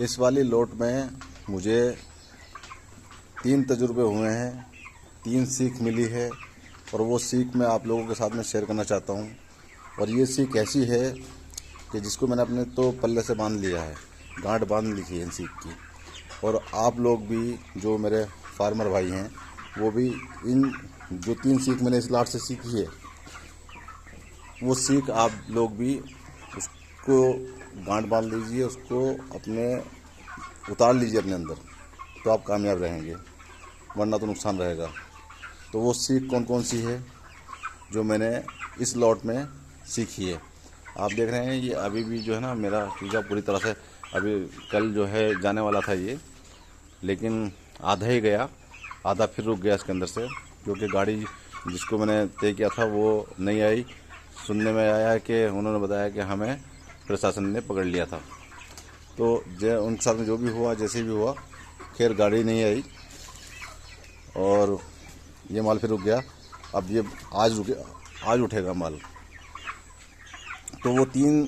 इस वाली लोट में मुझे 3 तजुर्बे हुए हैं, 3 सीख मिली है और वो सीख मैं आप लोगों के साथ में शेयर करना चाहता हूँ। और ये सीख ऐसी है कि जिसको मैंने अपने तो पल्ले से बांध लिया है, गांठ बांध ली है इन सीख की। और आप लोग भी जो मेरे फार्मर भाई हैं वो भी इन जो 3 सीख मैंने इस लाट से सीखी है, वो सीख आप लोग भी उसको गांठ बांध लीजिए, उसको अपने उतार लीजिए अपने अंदर, तो आप कामयाब रहेंगे, वरना तो नुकसान रहेगा। तो वो सीख कौन कौन सी है जो मैंने इस लॉट में सीखी है, आप देख रहे हैं। ये अभी भी जो है ना, मेरा चूजा पूरी तरह से अभी कल जो है जाने वाला था ये, लेकिन आधा ही गया, आधा फिर रुक गया इसके अंदर से, क्योंकि गाड़ी जिसको मैंने तय किया था वो नहीं आई। सुनने में आया कि उन्होंने बताया कि हमें प्रशासन ने पकड़ लिया था। तो उनके साथ में जो भी हुआ, जैसे भी हुआ, खैर गाड़ी नहीं आई और ये माल फिर रुक गया। अब ये आज उठेगा माल। तो वो 3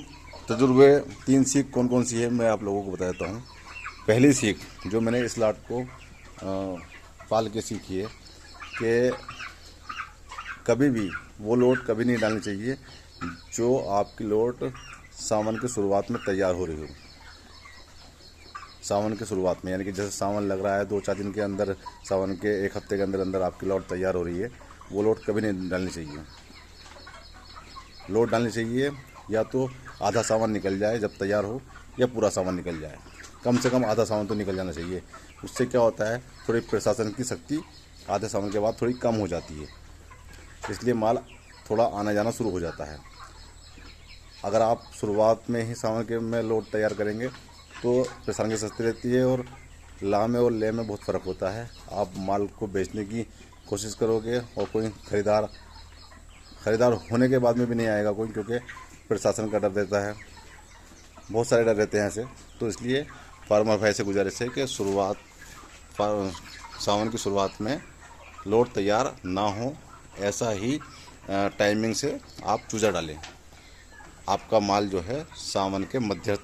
तजुर्बे, 3 सीख कौन कौन सी है मैं आप लोगों को बता देता हूँ। पहली सीख जो मैंने इस लाट को पाल के सीखी है कि कभी भी वो लोट कभी नहीं डालनी चाहिए जो आपकी लोट सावन की शुरुआत में तैयार हो रही हो। सावन की शुरुआत में, यानी कि जैसे सावन लग रहा है 2-4 दिन के अंदर, सावन के 1 हफ्ते के अंदर अंदर आपकी लोट तैयार हो रही है, वो लोट कभी नहीं डालनी चाहिए। लोट डालनी चाहिए या तो आधा सावन निकल जाए जब तैयार हो, या पूरा सावन निकल जाए। कम से कम आधा सावन तो निकल जाना चाहिए। उससे क्या होता है, थोड़ी प्रशासन की शक्ति आधे सावन के बाद थोड़ी कम हो जाती है, इसलिए माल थोड़ा आना जाना शुरू हो जाता है। अगर आप शुरुआत में ही सावन के में लोट तैयार करेंगे तो प्रशासन सस्ती रहती है और ला में और ले में बहुत फ़र्क होता है। आप माल को बेचने की कोशिश करोगे और कोई ख़रीदार होने के बाद में भी नहीं आएगा कोई, क्योंकि प्रशासन का डर रहता है, बहुत सारे डर रहते हैं ऐसे। तो इसलिए फार्मर भाई से गुजारिश है कि सावन की शुरुआत में लोट तैयार ना हो, ऐसा ही टाइमिंग से आप चूजा डालें। आपका माल जो है सावन के मध्य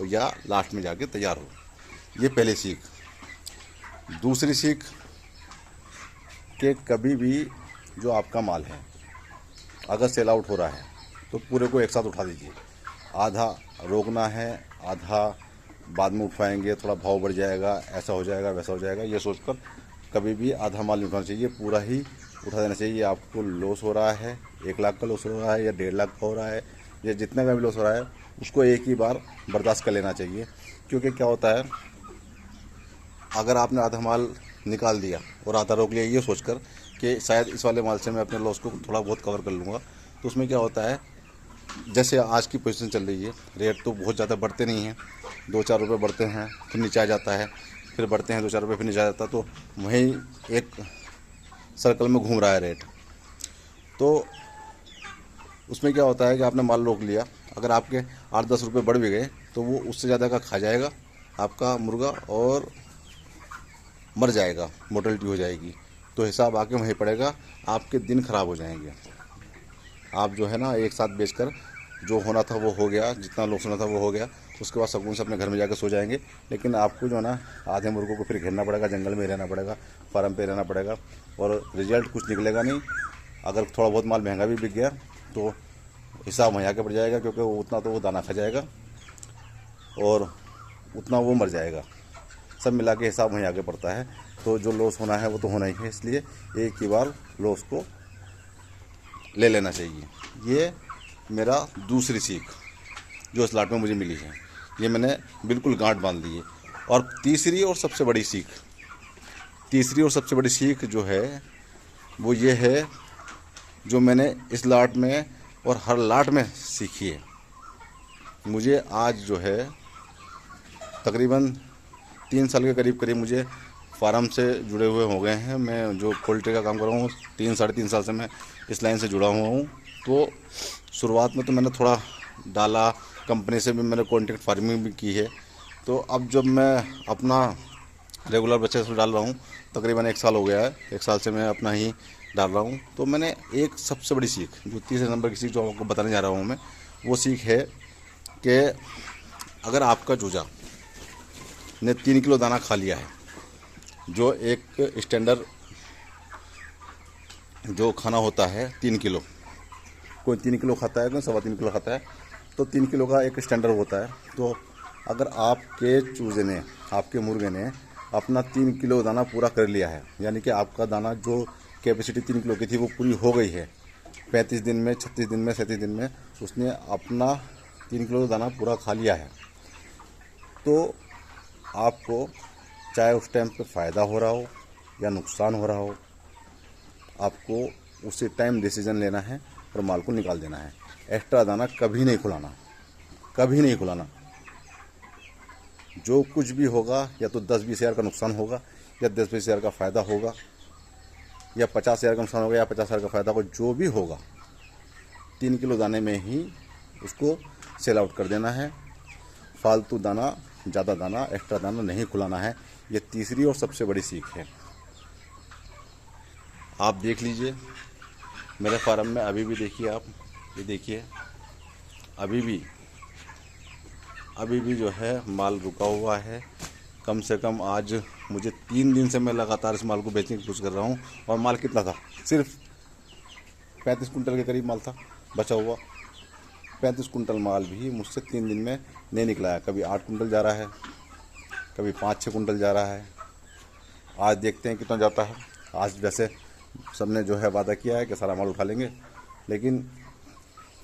या लास्ट में जाके तैयार हो। ये पहली सीख। दूसरी सीख कि कभी भी जो आपका माल है अगर सेल आउट हो रहा है तो पूरे को एक साथ उठा दीजिए। आधा रोकना है, आधा बाद में उठवाएंगे, थोड़ा भाव बढ़ जाएगा, ऐसा हो जाएगा, वैसा हो जाएगा, ये सोचकर कभी भी आधा माल नहीं उठाना चाहिए, पूरा ही उठा देना चाहिए। आपको लॉस हो रहा है, 1 लाख का लॉस हो रहा है या 1.5 लाख का हो रहा है, या जितना का भी लॉस हो रहा है, उसको एक ही बार बर्दाश्त कर लेना चाहिए। क्योंकि क्या होता है, अगर आपने आधा माल निकाल दिया और आधा रोक लिया ये सोचकर कि शायद इस वाले माल से मैं अपने लॉस को थोड़ा बहुत कवर कर लूँगा, तो उसमें क्या होता है, जैसे आज की पोजीशन चल रही है, रेट तो बहुत ज़्यादा बढ़ते नहीं हैं, 2-4 रुपये बढ़ते हैं, फिर नीचे आ जाता है, फिर बढ़ते हैं 2-4 रुपये, फिर नीचे आ जाता है, तो वहीं एक सर्कल में घूम रहा है रेट। तो उसमें क्या होता है कि आपने माल रोक लिया, अगर आपके 8-10 रुपये बढ़ भी गए तो वो उससे ज़्यादा का खा जाएगा आपका मुर्गा और मर जाएगा, मोर्टेलिटी हो जाएगी। तो हिसाब आके वहीं पड़ेगा, आपके दिन ख़राब हो जाएंगे। आप जो है ना एक साथ बेचकर जो होना था वो हो गया, जितना लॉस होना था वो हो गया, उसके बाद सुकून से अपने घर में जाकर सो जाएंगे। लेकिन आपको जो है ना आधे मुर्गों को फिर घेरना पड़ेगा, जंगल में रहना पड़ेगा, फार्म पे रहना पड़ेगा, और रिजल्ट कुछ निकलेगा नहीं। अगर थोड़ा बहुत माल महंगा भी बिक गया तो हिसाब वहीं आके पड़ जाएगा, क्योंकि उतना तो वो दाना खा जाएगा और उतना वो मर जाएगा। सब मिला के हिसाब वहीं आगे पड़ता है। तो जो लॉस होना है वो तो होना ही है, इसलिए एक ही बार लॉस को ले लेना चाहिए। ये मेरा दूसरी सीख जो इस लाट में मुझे मिली है, ये मैंने बिल्कुल गांठ बांध ली है। और तीसरी और सबसे बड़ी सीख जो है वो ये है, जो मैंने इस लाट में और हर लाट में सीखी है। मुझे आज जो है तकरीबन 3 साल के करीब मुझे फार्म से जुड़े हुए हो गए हैं। मैं जो पोल्ट्री का काम कर रहा हूँ 3-3.5 साल से मैं इस लाइन से जुड़ा हुआ हूँ। तो शुरुआत में तो मैंने थोड़ा डाला, कंपनी से भी मैंने कॉन्ट्रैक्ट फार्मिंग भी की है। तो अब जब मैं अपना रेगुलर बच्चे से डाल रहा हूँ, तकरीबन 1 साल हो गया है, 1 साल से मैं अपना ही डाल रहा हूँ। तो मैंने एक सबसे बड़ी सीख, जो तीसरे नंबर की सीख जो आपको बताने जा रहा हूँ मैं, वो सीख है कि अगर आपका चूजा ने 3 किलो दाना खा लिया है। जो एक स्टैंडर्ड जो खाना होता है 3 किलो, कोई 3 किलो खाता है, कोई 3.25 किलो खाता है, तो 3 किलो का एक स्टैंडर्ड होता है। तो अगर आपके चूजे ने, आपके मुर्गे ने अपना 3 किलो दाना पूरा कर लिया है, यानी कि आपका दाना जो कैपेसिटी 3 किलो की थी वो पूरी हो गई है 35 दिन में, 36 दिन में, 37 दिन में उसने अपना 3 किलो दाना पूरा खा लिया है, तो आपको चाहे उस टाइम पे फ़ायदा हो रहा हो या नुकसान हो रहा हो, आपको उसी टाइम डिसीजन लेना है और माल को निकाल देना है। एक्स्ट्रा दाना कभी नहीं खुलाना, कभी नहीं खुलाना। जो कुछ भी होगा या तो 10-20 हज़ार का नुकसान होगा या 10-20 हज़ार का फ़ायदा होगा या 50 हज़ार का नुकसान होगा या 50 हज़ार का फ़ायदा होगा, जो भी होगा 3 किलो दाने में ही उसको सेल आउट कर देना है। फालतू दाना, ज़्यादा दाना, एक्स्ट्रा दाना नहीं खुलाना है। ये तीसरी और सबसे बड़ी सीख है। आप देख लीजिए मेरे फार्म में अभी भी, देखिए आप, ये देखिए अभी भी जो है माल रुका हुआ है। कम से कम आज मुझे 3 दिन से मैं लगातार इस माल को बेचने की कोशिश कर रहा हूँ। और माल कितना था, सिर्फ 35 कुंटल के करीब माल था बचा हुआ। 35 कुंटल माल भी मुझसे 3 दिन में नहीं निकला है। कभी 8 कुंटल जा रहा है, कभी 5-6 कुंटल जा रहा है। आज देखते हैं कितना जाता है। आज वैसे सबने जो है वादा किया है कि सारा माल उठा लेंगे, लेकिन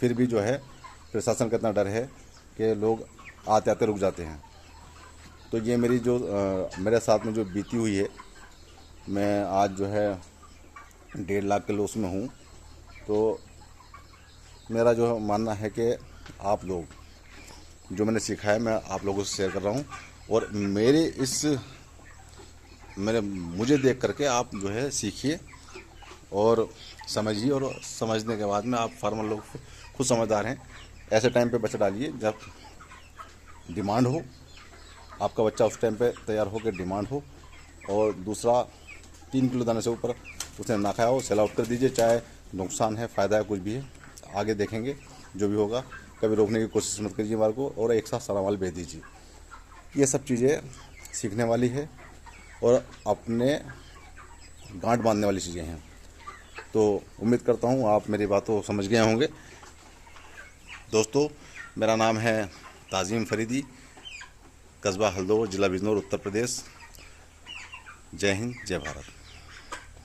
फिर भी जो है प्रशासन का इतना डर है कि लोग आते आते रुक जाते हैं। तो ये मेरी जो मेरे साथ में जो बीती हुई है, मैं आज जो है 1.5 लाख के लॉस में हूँ। तो मेरा जो मानना है कि आप लोग, जो मैंने सीखा है मैं आप लोगों से शेयर कर रहा हूँ। और मुझे देख करके आप जो है सीखिए और समझिए, और समझने के बाद में आप फार्मर लोग खुद समझदार हैं। ऐसे टाइम पे बच्चा डालिए जब डिमांड हो, आपका बच्चा उस टाइम पे तैयार हो के डिमांड हो। और दूसरा, 3 किलो दाने से ऊपर उसने ना खाया हो, सेल आउट कर दीजिए। चाहे नुकसान है, फ़ायदा है, कुछ भी है, आगे देखेंगे जो भी होगा। कभी रोकने की कोशिश मत कीजिए माल को, और एक साथ सारा माल बेच दीजिए। ये सब चीज़ें सीखने वाली है और अपने गांठ बांधने वाली चीज़ें हैं। तो उम्मीद करता हूँ आप मेरी बातों समझ गए होंगे। दोस्तों, मेरा नाम है ताज़ीम फरीदी, कस्बा हल्दोर, ज़िला बिजनौर, उत्तर प्रदेश। जय हिंद, जय भारत।